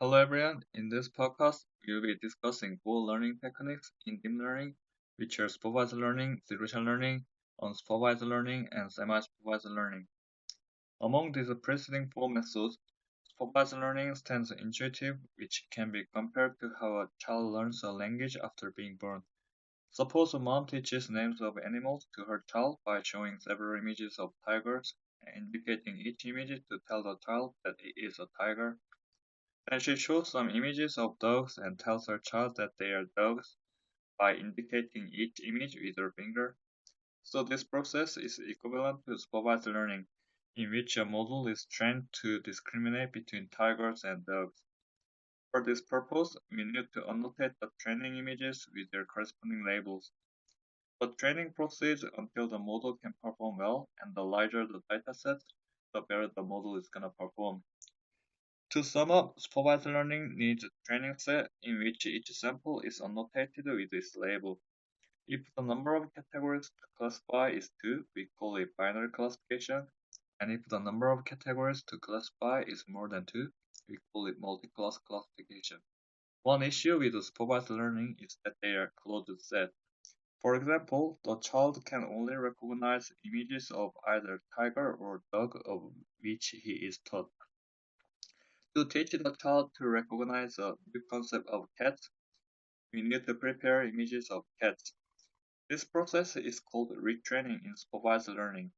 Hello everyone, in this podcast we will be discussing four learning techniques in deep learning, which are supervised learning, zero-shot learning, unsupervised learning, and semi-supervised learning. Among these preceding four methods, supervised learning stands intuitive, which can be compared to how a child learns a language after being born. Suppose a mom teaches names of animals to her child by showing several images of tigers and indicating each image to tell the child that it is a tiger. Then she shows some images of dogs and tells her child that they are dogs by indicating each image with her finger. So this process is equivalent to supervised learning, in which a model is trained to discriminate between tigers and dogs. For this purpose, we need to annotate the training images with their corresponding labels. The training proceeds until the model can perform well, and the larger the dataset, the better the model is going to perform. To sum up, supervised learning needs a training set in which each sample is annotated with its label. If the number of categories to classify is 2, we call it binary classification, and if the number of categories to classify is more than 2, we call it multi-class classification. One issue with the supervised learning is that they are closed set. For example, the child can only recognize images of either tiger or dog of which he is taught. To teach the child to recognize a new concept of cats, we need to prepare images of cats. This process is called retraining in supervised learning.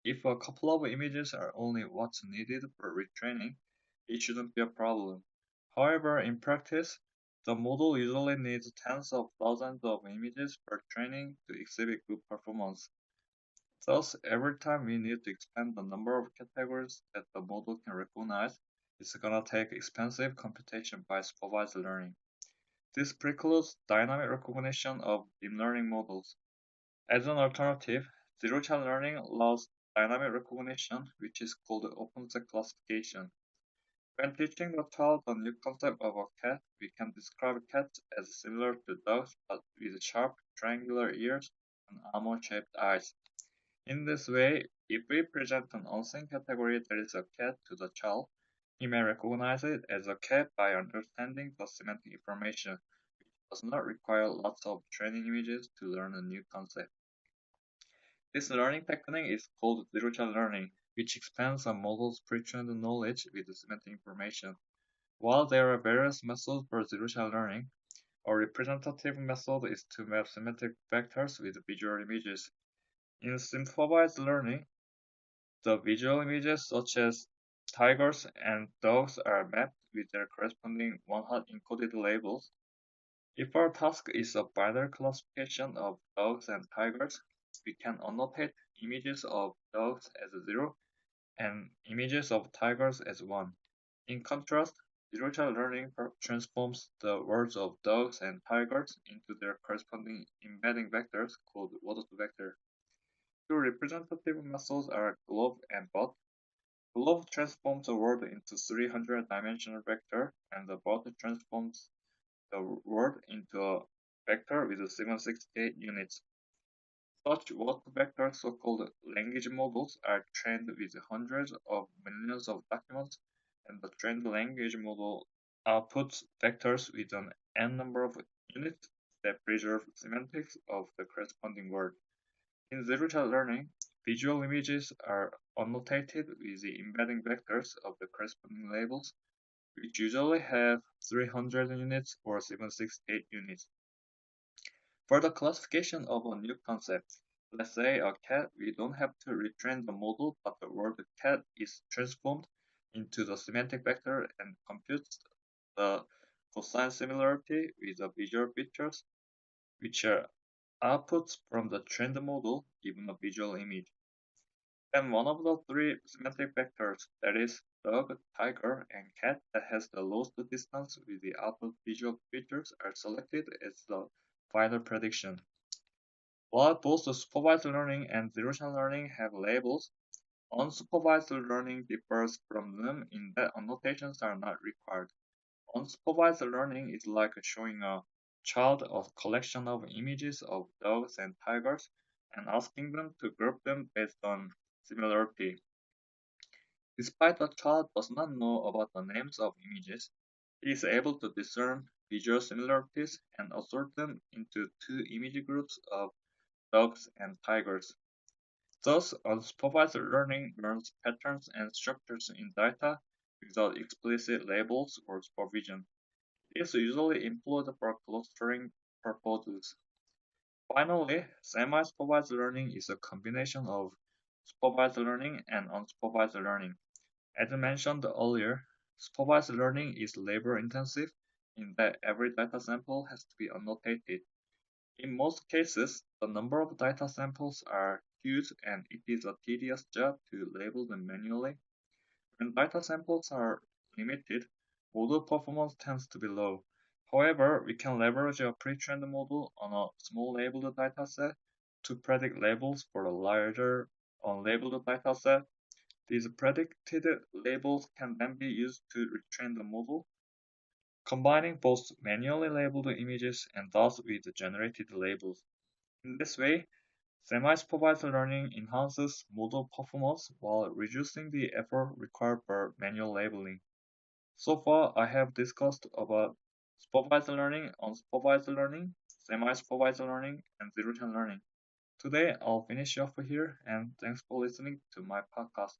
If a couple of images are only what's needed for retraining, it shouldn't be a problem. However, in practice, the model usually needs tens of thousands of images for training to exhibit good performance. Thus, every time we need to expand the number of categories that the model can recognize, it's gonna take expensive computation by supervised learning. This precludes dynamic recognition of deep learning models. As an alternative, zero-shot learning allows dynamic recognition, which is called open-set classification. When teaching the child a new concept of a cat, we can describe cats as similar to dogs but with sharp, triangular ears and almond-shaped eyes. In this way, if we present an unseen category that is a cat to the child, he may recognize it as a cat by understanding the semantic information, which does not require lots of training images to learn a new concept. This learning technique is called zero-shot learning, which expands a model's pre-trained knowledge with semantic information. While there are various methods for zero-shot learning, a representative method is to map semantic vectors with visual images. In supervised learning, the visual images such as tigers and dogs are mapped with their corresponding one-hot encoded labels. If our task is a binary classification of dogs and tigers, we can annotate images of dogs as 0 and images of tigers as 1. In contrast, zero-shot learning transforms the words of dogs and tigers into their corresponding embedding vectors called word-to-vector. Two representative methods are globe and bot. Globe transforms a word into 300-dimensional vector, and the bot transforms the word into a vector with 768 units. Such word vectors, so-called language models, are trained with hundreds of millions of documents, and the trained language model outputs vectors with an n number of units that preserve semantics of the corresponding word. In zero-shot learning, visual images are annotated with the embedding vectors of the corresponding labels, which usually have 300 units or 768 units. For the classification of a new concept, let's say a cat, we don't have to retrain the model, but the word cat is transformed into the semantic vector and computes the cosine similarity with the visual features, which are outputs from the trained model given a visual image. Then one of the three semantic vectors, that is, dog, tiger, and cat that has the lowest distance with the output visual features are selected as the final prediction. While both the supervised learning and zero-shot learning have labels, unsupervised learning differs from them in that annotations are not required. Unsupervised learning is like showing a child a collection of images of dogs and tigers and asking them to group them based on similarity. Despite the child does not know about the names of images, It is able to discern visual similarities and assort them into two image groups of dogs and tigers. Thus, unsupervised learning learns patterns and structures in data without explicit labels or supervision. It is usually employed for clustering purposes. Finally, semi-supervised learning is a combination of supervised learning and unsupervised learning. As I mentioned earlier, supervised learning is labor-intensive in that every data sample has to be annotated. In most cases, the number of data samples are huge and it is a tedious job to label them manually. When data samples are limited, model performance tends to be low. However, we can leverage a pre-trained model on a small labeled dataset to predict labels for a larger unlabeled dataset. These predicted labels can then be used to retrain the model, combining both manually labeled images and those with generated labels. In this way, semi-supervised learning enhances model performance while reducing the effort required for manual labeling. So far, I have discussed about supervised learning, unsupervised learning, semi-supervised learning, and zero-time learning. Today, I'll finish off here, and thanks for listening to my podcast.